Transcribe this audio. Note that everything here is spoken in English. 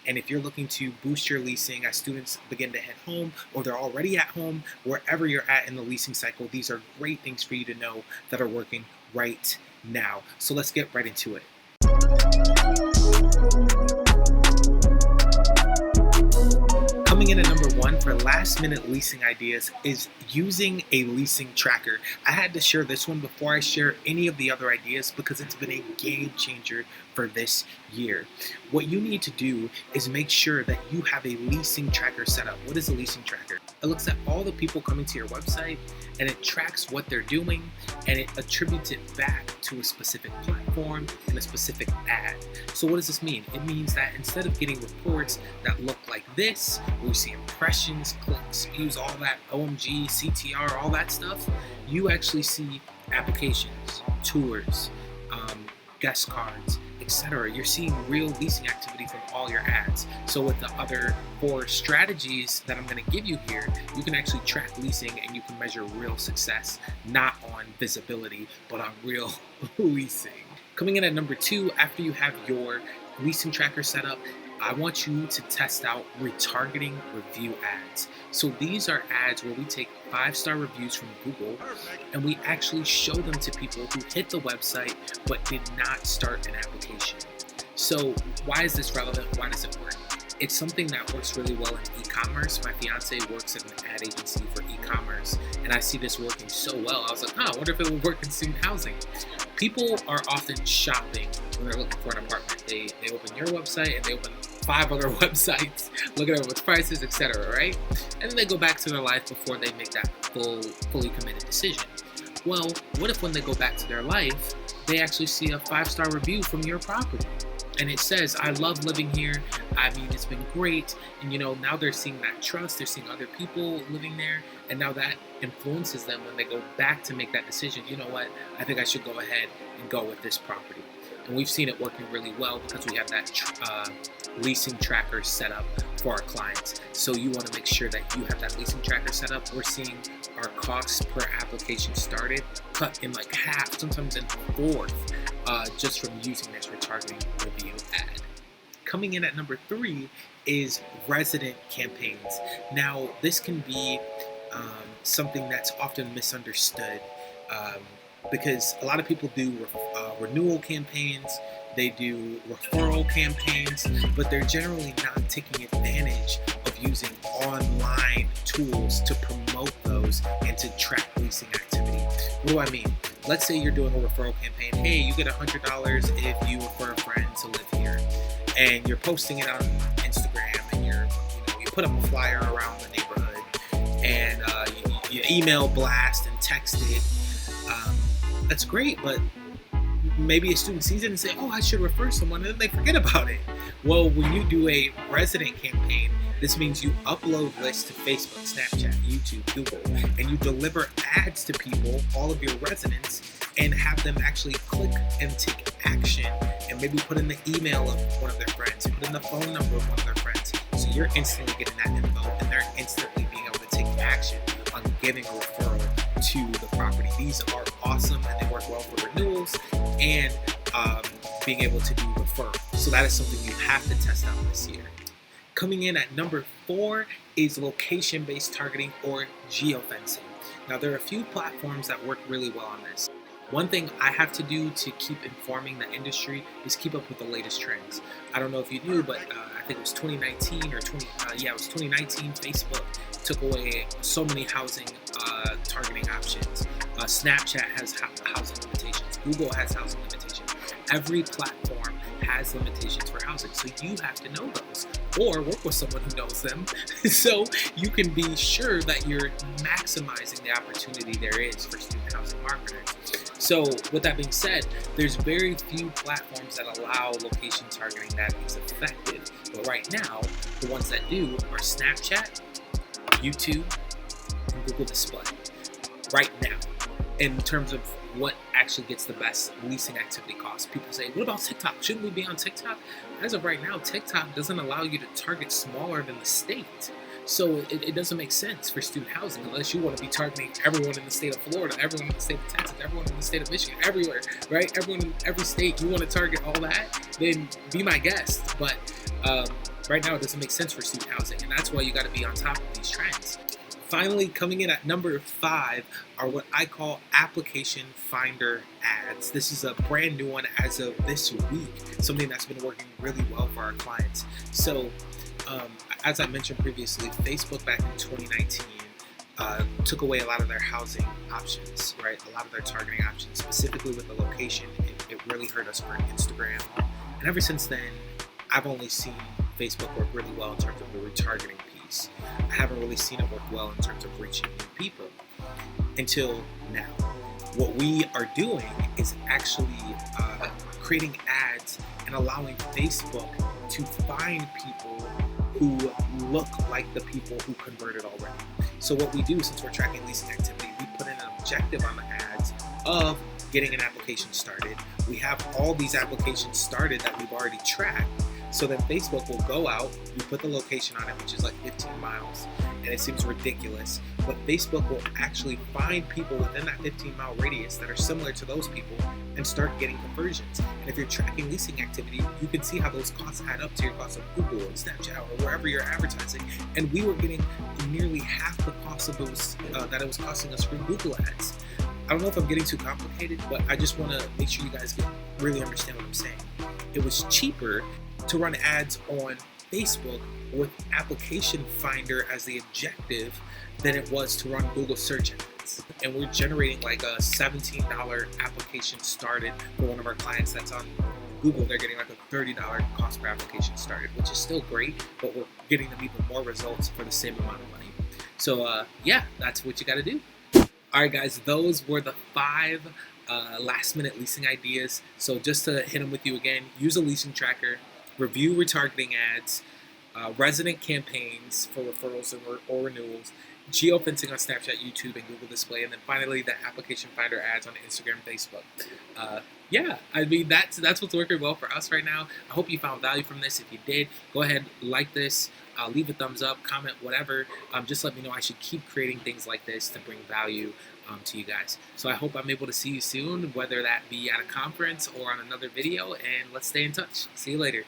And if you're looking to boost your leasing as students begin to head home or they're already at home, wherever you're at in the leasing cycle, these are great things for you to know that are working right now. So let's get right into it. Coming in at number 1 for last-minute leasing ideas is using a leasing tracker. I had to share this one before I share any of the other ideas because it's been a game changer for this year. What you need to do is make sure that you have a leasing tracker set up. What is a leasing tracker? It looks at all the people coming to your website and it tracks what they're doing and it attributes it back to a specific platform and a specific ad. So what does this mean? It means that instead of getting reports that look like this, where you see impressions, clicks, views, all that, OMG, CTR, all that stuff, you actually see applications, tours, guest cards, etc. You're seeing real leasing activity from all your ads. So with the other 4 strategies that I'm going to give you here, you can actually track leasing and you can measure real success, not on visibility, but on real leasing. Coming in at number 2, after you have your leasing tracker set up, I want you to test out retargeting review ads. So these are ads where we take 5-star reviews from Google and we actually show them to people who hit the website but did not start an application. So why is this relevant? Why does it work? It's something that works really well in e-commerce. My fiance works at an ad agency for e-commerce and I see this working so well. I was like, I wonder if it would work in student housing. People are often shopping when they're looking for an apartment. They open your website and they open 5 other websites, looking at what's prices, etc., right? And then they go back to their life before they make that fully committed decision. Well, what if when they go back to their life, they actually see a 5-star review from your property? And it says, I love living here. I mean, it's been great. And now they're seeing that trust. They're seeing other people living there. And now that influences them when they go back to make that decision. You know what? I think I should go ahead and go with this property. And we've seen it working really well because we have that leasing tracker set up for our clients. So you want to make sure that you have that leasing tracker set up. We're seeing our costs per application started cut in like half, sometimes in 1/4, just from using this retargeting review ad. Coming in at number 3 is resident campaigns. Now, this can be something that's often misunderstood because a lot of people do renewal campaigns, they do referral campaigns, but they're generally not taking advantage of using online tools to promote those and to track leasing activity. What do I mean? Let's say you're doing a referral campaign. Hey, you get $100 if you refer a friend to live here, and you're posting it on Instagram, and you put up a flyer around the neighborhood, and you email blast and text it. That's great, but maybe a student sees it and say, I should refer someone, and then they forget about it. Well, when you do a resident campaign, this means you upload lists to Facebook, Snapchat, YouTube, Google, and you deliver ads to people, all of your residents, and have them actually click and take action and maybe put in the email of one of their friends, put in the phone number of one of their friends. So you're instantly getting that info and they're instantly being able to take action on giving a referral to the property. These are awesome and they work well for renewals and being able to do referrals. So that is something you have to test out this year. Coming in at number 4 is location-based targeting or geofencing. Now there are a few platforms that work really well on this. One thing I have to do to keep informing the industry is keep up with the latest trends. I don't know if you knew, but I think it was 2019 it was 2019, Facebook took away so many housing targeting options. Snapchat has housing limitations. Google has housing limitations. Every platform has limitations for housing, so you have to know those or work with someone who knows them so you can be sure that you're maximizing the opportunity there is for student housing marketers. So with that being said, there's very few platforms that allow location targeting that is effective, but right now the ones that do are Snapchat, YouTube, and Google Display. Right now, in terms of what actually gets the best leasing activity costs. People say, what about TikTok? Shouldn't we be on TikTok? As of right now, TikTok doesn't allow you to target smaller than the state. So it doesn't make sense for student housing unless you want to be targeting everyone in the state of Florida, everyone in the state of Texas, everyone in the state of Michigan, everywhere, right? Everyone in every state, you want to target all that, then be my guest. But Right now, it doesn't make sense for student housing, and that's why you got to be on top of these trends. Finally, coming in at number 5 are what I call application finder ads. This is a brand new one as of this week, something that's been working really well for our clients. So, as I mentioned previously, Facebook back in 2019 took away a lot of their housing options, right? A lot of their targeting options, specifically with the location. It really hurt us for Instagram. And ever since then, I've only seen Facebook work really well in terms of the retargeting piece. I haven't really seen it work well in terms of reaching new people until now. What we are doing is actually creating ads and allowing Facebook to find people who look like the people who converted already. So what we do, since we're tracking leasing activity, we put in an objective on the ads of getting an application started. We have all these applications started that we've already tracked. So then Facebook will go out, you put the location on it, which is like 15 miles, and it seems ridiculous, but Facebook will actually find people within that 15-mile radius that are similar to those people and start getting conversions. And if you're tracking leasing activity, you can see how those costs add up to your cost of Google and Snapchat or wherever you're advertising. And we were getting nearly half the cost of those that it was costing us for Google ads. I don't know if I'm getting too complicated, but I just want to make sure you guys really understand what I'm saying. It was cheaper to run ads on Facebook with application finder as the objective than it was to run Google search ads. And we're generating like a $17 application started for one of our clients that's on Google. They're getting like a $30 cost per application started, which is still great, but we're getting them even more results for the same amount of money. So yeah, that's what you got to do. All right, guys, those were the 5 last-minute leasing ideas. So just to hit them with you again, use a leasing tracker, review retargeting ads, resident campaigns for referrals or renewals, geofencing on Snapchat, YouTube, and Google Display, and then finally the application finder ads on Instagram and Facebook. Yeah, I mean, that's what's working well for us right now. I hope you found value from this. If you did, go ahead, like this, leave a thumbs up, comment, whatever. Just let me know I should keep creating things like this to bring value to you guys. So I hope I'm able to see you soon, whether that be at a conference or on another video, and let's stay in touch. See you later.